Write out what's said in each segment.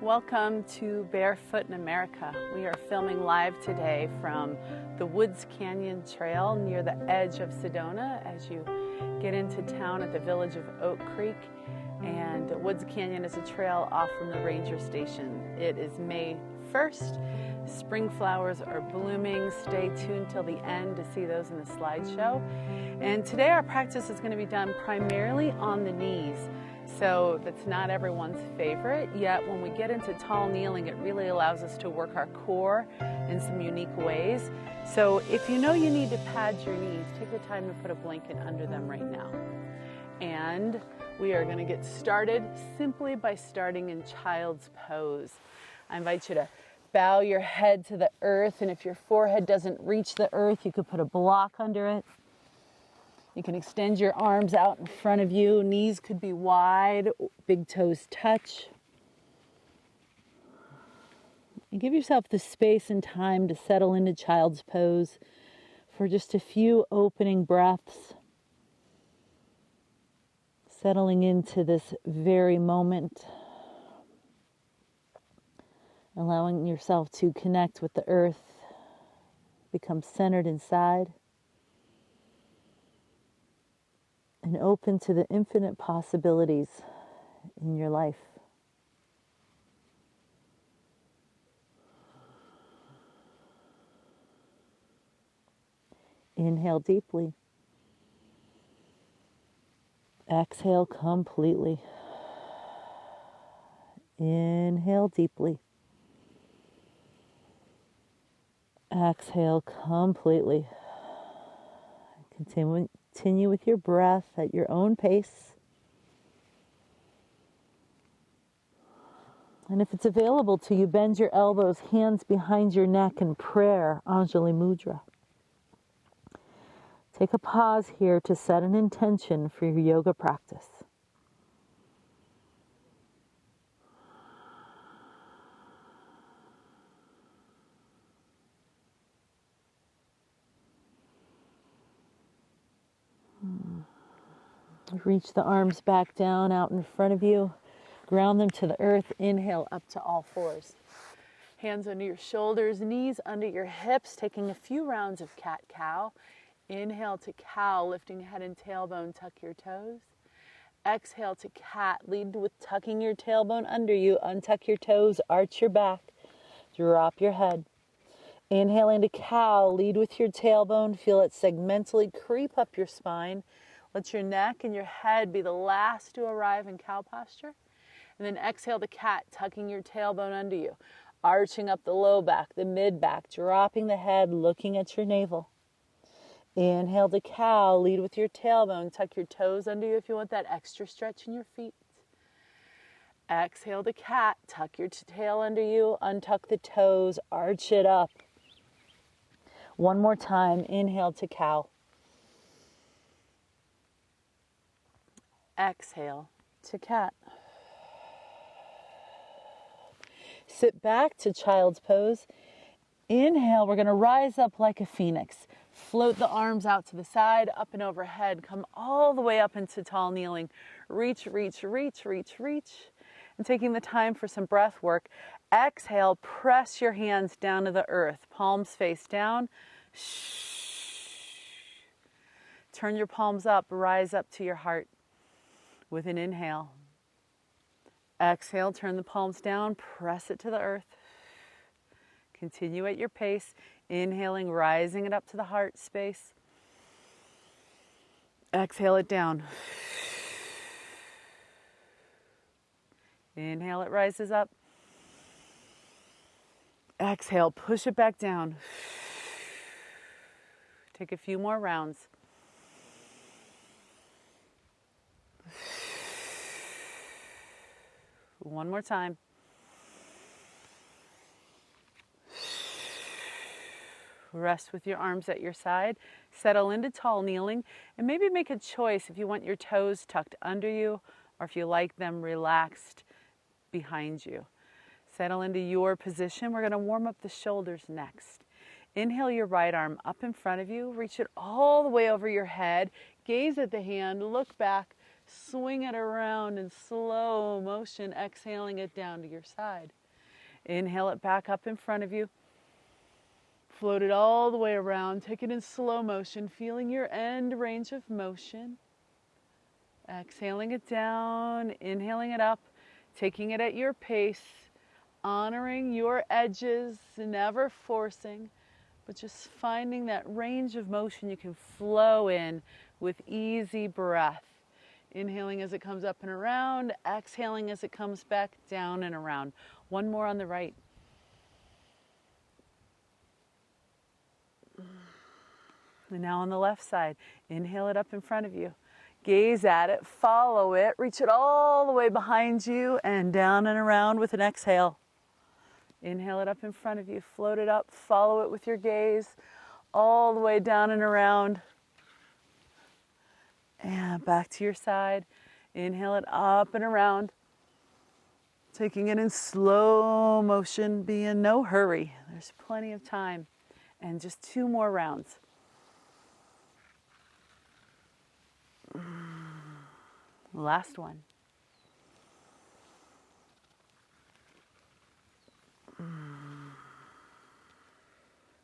Welcome to Barefoot in America. We are filming live today from the Woods Canyon Trail near the edge of Sedona as you get into town at the village of Oak Creek. And Woods Canyon is a trail off from the ranger station. It is May 1st. Spring flowers are blooming. Stay tuned till the end to see those in the slideshow. And today our practice is going to be done primarily on the knees. So that's not everyone's favorite, yet when we get into tall kneeling, it really allows us to work our core in some unique ways. So if you know you need to pad your knees, take the time to put a blanket under them right now. And we are going to get started simply by starting in child's pose. I invite you to bow your head to the earth, and if your forehead doesn't reach the earth, you could put a block under it. You can extend your arms out in front of you. Knees could be wide, big toes touch. And give yourself the space and time to settle into child's pose for just a few opening breaths. Settling into this very moment. Allowing yourself to connect with the earth, become centered inside. And open to the infinite possibilities in your life. Inhale deeply. Exhale completely. Inhale deeply. Exhale completely. Continue with your breath at your own pace. And if it's available to you, bend your elbows, hands behind your neck in prayer, Anjali Mudra. Take a pause here to set an intention for your yoga practice. Reach the arms back down out in front of you. Ground them to the earth. Inhale up to all fours. Hands under your shoulders, knees under your hips, taking a few rounds of cat-cow. Inhale to cow, lifting head and tailbone, tuck your toes. Exhale to cat, lead with tucking your tailbone under you, untuck your toes, arch your back, drop your head. Inhale into cow, lead with your tailbone, feel it segmentally creep up your spine. Let your neck and your head be the last to arrive in cow posture. And then exhale to cat, tucking your tailbone under you, arching up the low back, the mid back, dropping the head, looking at your navel. Inhale to cow, lead with your tailbone, tuck your toes under you if you want that extra stretch in your feet. Exhale to cat, tuck your tail under you, untuck the toes, arch it up. One more time, inhale to cow. Exhale to cat. Sit back to child's pose. Inhale, we're going to rise up like a phoenix. Float the arms out to the side, up and overhead. Come all the way up into tall kneeling. Reach, reach, reach, reach, reach. And taking the time for some breath work. Exhale, press your hands down to the earth. Palms face down. Turn your palms up, rise up to your heart. With an inhale. Exhale, turn the palms down, press it to the earth. Continue at your pace, inhaling, rising it up to the heart space. Exhale it down. Inhale, it rises up. Exhale, push it back down. Take a few more rounds. One more time. Rest with your arms at your side. Settle into tall kneeling and maybe make a choice if you want your toes tucked under you or if you like them relaxed behind you. Settle into your position. We're going to warm up the shoulders next. Inhale your right arm up in front of you. Reach it all the way over your head. Gaze at the hand. Look back. Swing it around in slow motion, exhaling it down to your side. Inhale it back up in front of you. Float it all the way around. Take it in slow motion, feeling your end range of motion. Exhaling it down, inhaling it up, taking it at your pace, honoring your edges, never forcing, but just finding that range of motion you can flow in with easy breath. Inhaling as it comes up and around, exhaling as it comes back down and around. One more on the right. And now on the left side, inhale it up in front of you. Gaze at it, follow it, reach it all the way behind you and down and around with an exhale. Inhale it up in front of you, float it up, follow it with your gaze, all the way down and around. And back to your side. Inhale it up and around. Taking it in slow motion, be in no hurry. There's plenty of time. And just 2 more rounds. Last one.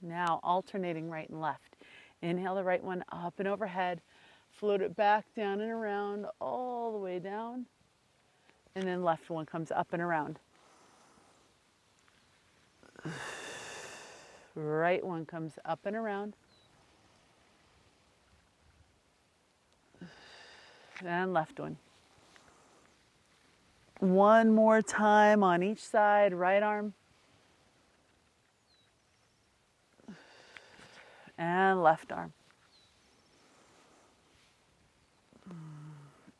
Now alternating right and left. Inhale the right one up and overhead. Float it back down and around, all the way down. And then left one comes up and around. Right one comes up and around. And left one. One more time on each side, right arm. And left arm.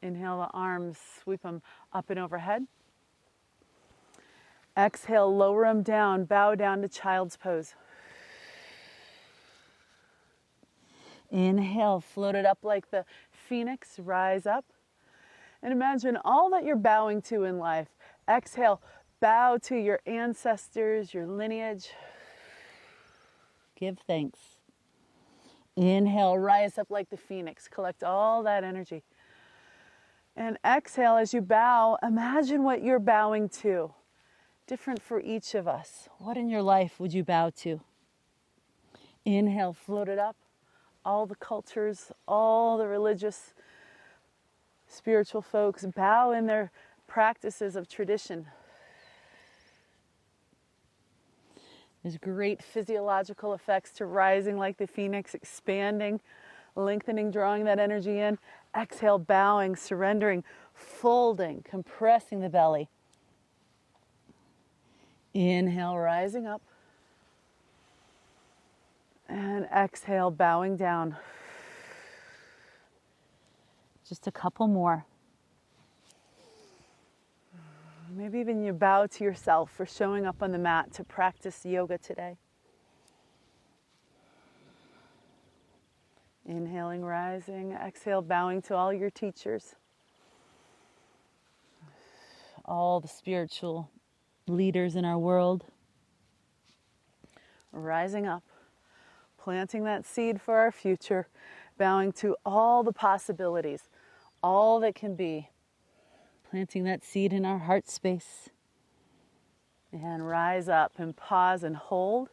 Inhale the arms, sweep them up and overhead. Exhale, lower them down, bow down to child's pose. Inhale, float it up like the phoenix, rise up. And imagine all that you're bowing to in life. Exhale, bow to your ancestors, your lineage. Give thanks. Inhale, rise up like the phoenix. Collect all that energy. And exhale, as you bow, imagine what you're bowing to. Different for each of us. What in your life would you bow to? Inhale, float it up. All the cultures, all the religious, spiritual folks bow in their practices of tradition. There's great physiological effects to rising like the phoenix, expanding, lengthening, drawing that energy in. Exhale, bowing, surrendering, folding, compressing the belly. Inhale, rising up. And exhale, bowing down. Just a couple more. Maybe even you bow to yourself for showing up on the mat to practice yoga today. Inhaling, rising. Exhale, bowing to all your teachers. All the spiritual leaders in our world. Rising up. Planting that seed for our future. Bowing to all the possibilities. All that can be. Planting that seed in our heart space. And rise up and pause and hold.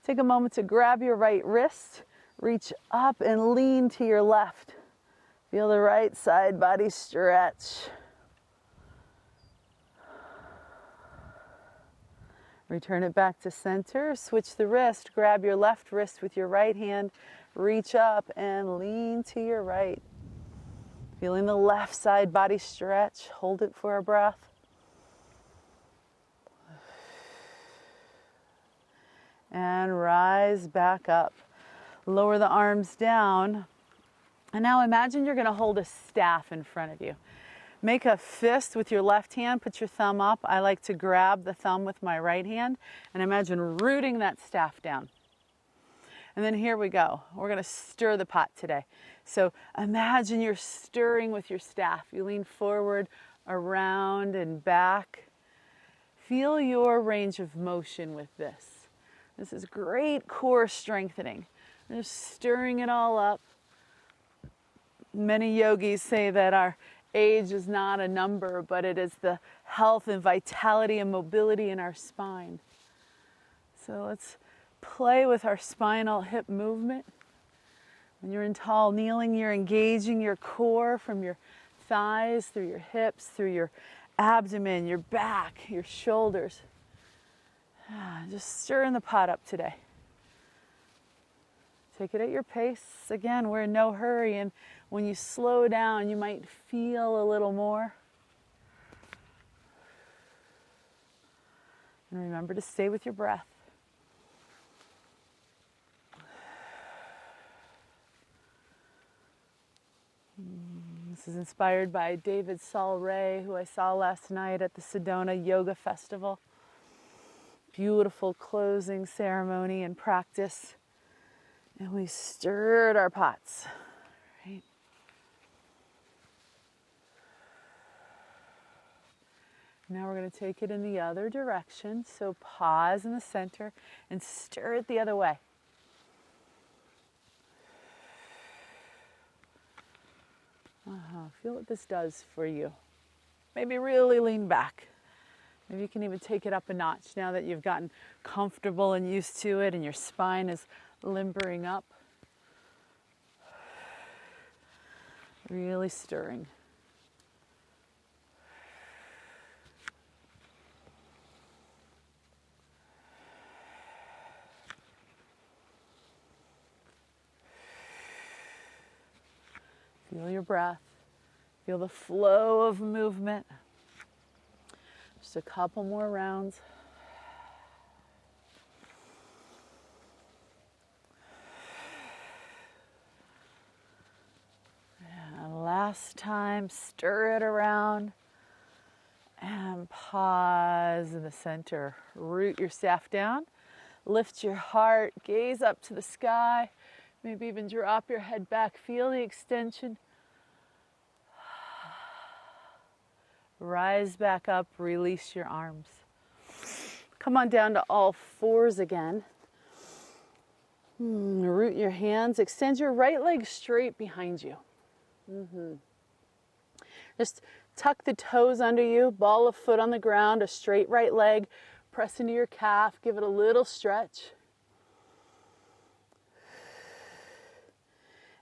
Take a moment to grab your right wrist. Reach up and lean to your left. Feel the right side body stretch. Return it back to center. Switch the wrist. Grab your left wrist with your right hand. Reach up and lean to your right. Feeling the left side body stretch. Hold it for a breath. And rise back up. Lower the arms down. And now imagine you're going to hold a staff in front of you. Make a fist with your left hand. Put your thumb up. I like to grab the thumb with my right hand. And imagine rooting that staff down. And then here we go. We're going to stir the pot today. So imagine you're stirring with your staff. You lean forward, around, and back. Feel your range of motion with this. This is great core strengthening. Just stirring it all up. Many yogis say that our Age is not a number, but it is the health and vitality and mobility in our spine. So let's play with our spinal hip movement. When you're in tall kneeling, you're engaging your core from your thighs, through your hips, through your abdomen, your back, your shoulders. Just stirring the pot up today. Take it at your pace. Again, we're in no hurry, and when you slow down, you might feel a little more. And remember to stay with your breath. This is inspired by David Saul Ray, who I saw last night at the Sedona Yoga Festival. Beautiful closing ceremony and practice. And we stirred our pots, right? Now we're going to take it in the other direction. So pause in the center and stir it the other way. Feel what this does for you. Maybe really lean back. Maybe you can even take it up a notch now that you've gotten comfortable and used to it and your spine is limbering up. Really stirring. Feel your breath. Feel the flow of movement. Just a couple more rounds. And last time, stir it around and pause in the center. Root your staff down. Lift your heart. Gaze up to the sky. Maybe even drop your head back. Feel the extension. Rise back up, release your arms. Come on down to all fours again. Root your hands. Extend your right leg straight behind you. Just tuck the toes under you, ball of foot on the ground, a straight right leg. Press into your calf, give it a little stretch.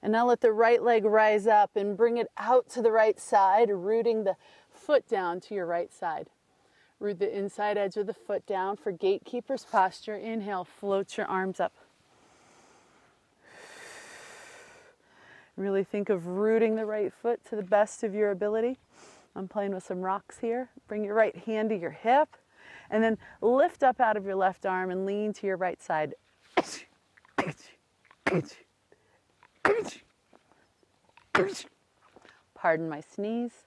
And now let the right leg rise up and bring it out to the right side, rooting the foot down to your right side. Root the inside edge of the foot down for gatekeeper's posture. Inhale, float your arms up. Really think of rooting the right foot to the best of your ability. I'm playing with some rocks here. Bring your right hand to your hip and then lift up out of your left arm and lean to your right side. Pardon my sneeze.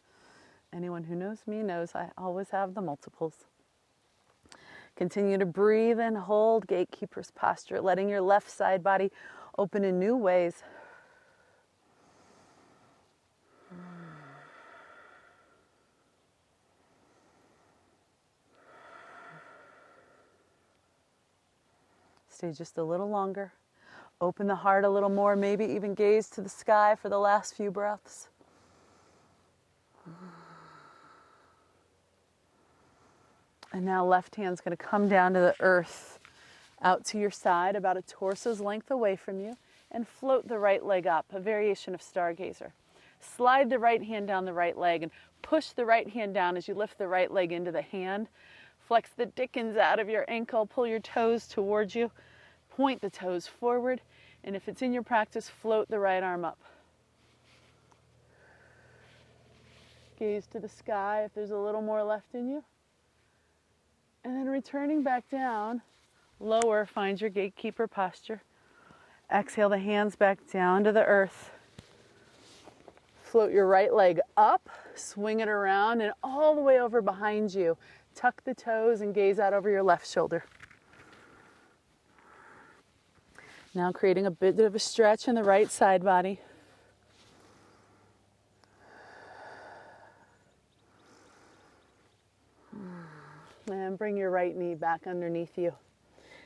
Anyone who knows me knows I always have the multiples. Continue to breathe and hold gatekeeper's posture, letting your left side body open in new ways. Stay just a little longer. Open the heart a little more, maybe even gaze to the sky for the last few breaths. And now left hand's going to come down to the earth, out to your side, about a torso's length away from you, and float the right leg up, a variation of stargazer. Slide the right hand down the right leg and push the right hand down as you lift the right leg into the hand. Flex the dickens out of your ankle, pull your toes towards you, point the toes forward, and if it's in your practice, float the right arm up. Gaze to the sky if there's a little more left in you. And then returning back down, lower, find your gatekeeper posture. Exhale the hands back down to the earth. Float your right leg up, swing it around and all the way over behind you. Tuck the toes and gaze out over your left shoulder. Now creating a bit of a stretch in the right side body. And bring your right knee back underneath you.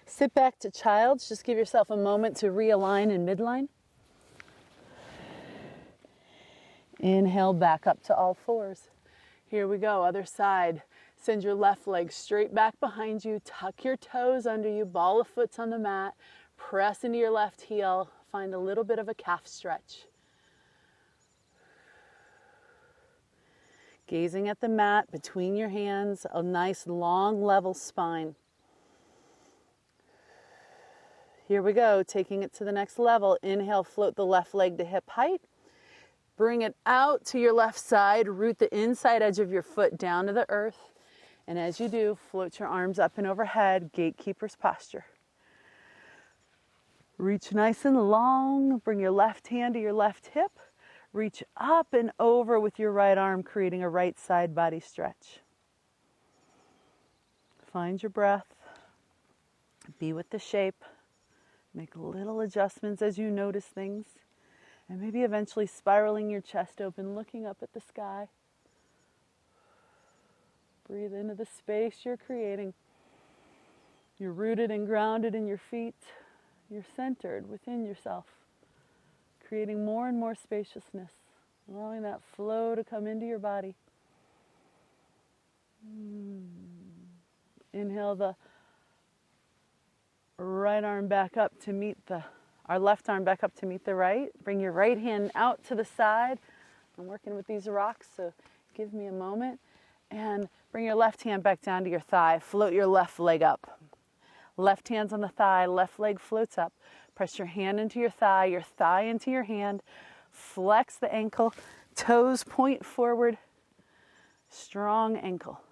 Sit back to child's. Just give yourself a moment to realign in midline. Inhale, back up to all fours. Here we go, other side. Send your left leg straight back behind you. Tuck your toes under you. Ball of foot's on the mat. Press into your left heel. Find a little bit of a calf stretch. Gazing at the mat between your hands, a nice long level spine. Here we go, taking it to the next level. Inhale, float the left leg to hip height. Bring it out to your left side. Root the inside edge of your foot down to the earth. And as you do, float your arms up and overhead, gatekeeper's posture. Reach nice and long. Bring your left hand to your left hip. Reach up and over with your right arm, creating a right side body stretch. Find your breath. Be with the shape. Make little adjustments as you notice things. And maybe eventually spiraling your chest open, looking up at the sky. Breathe into the space you're creating. You're rooted and grounded in your feet. You're centered within yourself, creating more and more spaciousness, allowing that flow to come into your body. Inhale the right arm back up to meet our left arm back up to meet the right. Bring your right hand out to the side. I'm working with these rocks, so give me a moment. And bring your left hand back down to your thigh. Float your left leg up. Left hand's on the thigh, left leg floats up. Press your hand into your thigh into your hand. Flex the ankle, toes point forward. Strong ankle.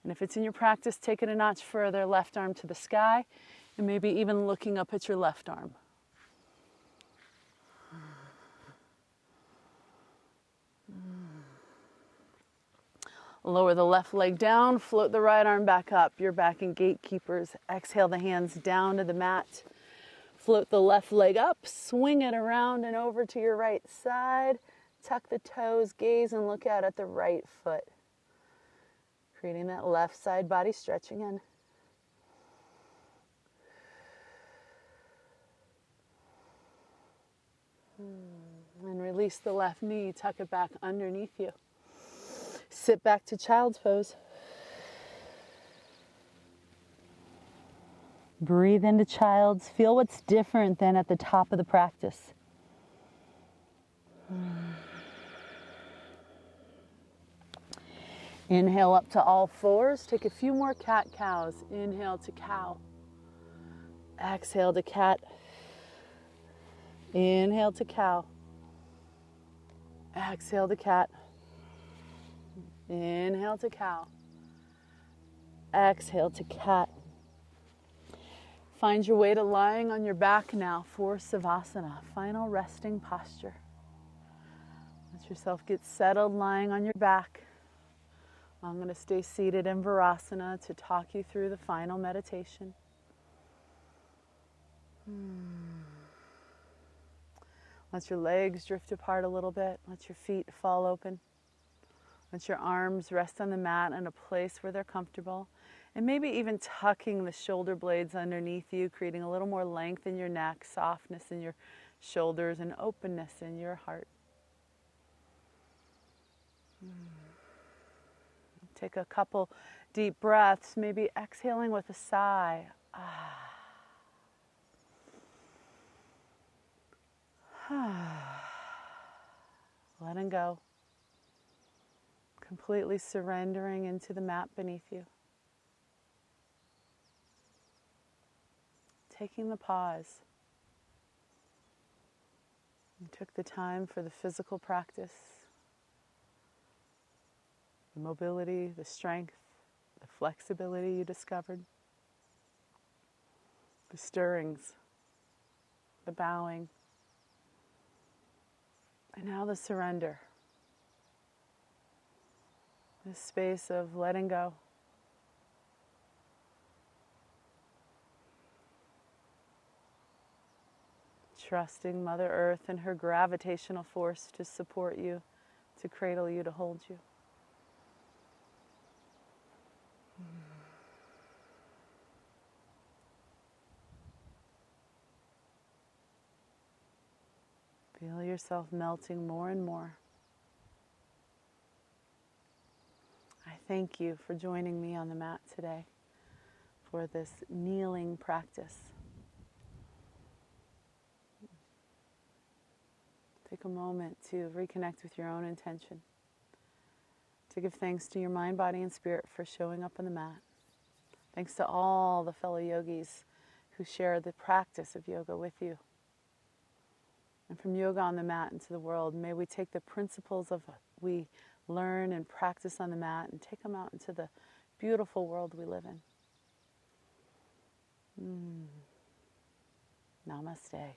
And if it's in your practice, take it a notch further. Left arm to the sky, and maybe even looking up at your left arm. Lower the left leg down, float the right arm back up. You're back in gatekeepers. Exhale the hands down to the mat. Float the left leg up, swing it around and over to your right side. Tuck the toes, gaze and look out at the right foot. Creating that left side body stretch again. And release the left knee, tuck it back underneath you. Sit back to child's pose. Breathe into child's. Feel what's different than at the top of the practice. Inhale up to all fours. Take a few more cat-cows. Inhale to cow. Exhale to cat. Inhale to cow. Exhale to cat. Inhale to cow. Exhale to cat. Find your way to lying on your back now for Savasana, final resting posture. Let yourself get settled lying on your back. I'm going to stay seated in Virasana to talk you through the final meditation. Let your legs drift apart a little bit. Let your feet fall open. Let your arms rest on the mat in a place where they're comfortable. And maybe even tucking the shoulder blades underneath you, creating a little more length in your neck, softness in your shoulders, and openness in your heart. Take a couple deep breaths, maybe exhaling with a sigh. Letting go. Completely surrendering into the mat beneath you. Taking the pause. You took the time for the physical practice, the mobility, the strength, the flexibility you discovered, the stirrings, the bowing, and now the surrender. This space of letting go. Trusting Mother Earth and her gravitational force to support you, to cradle you, to hold you. Feel yourself melting more and more. thank you for joining me on the mat today for this kneeling practice. Take a moment to reconnect with your own intention, to give thanks to your mind, body, and spirit for showing up on the mat. Thanks to all the fellow yogis who share the practice of yoga with you. And from yoga on the mat into the world, may we take the principles of we learn and practice on the mat and take them out into the beautiful world we live in. Namaste.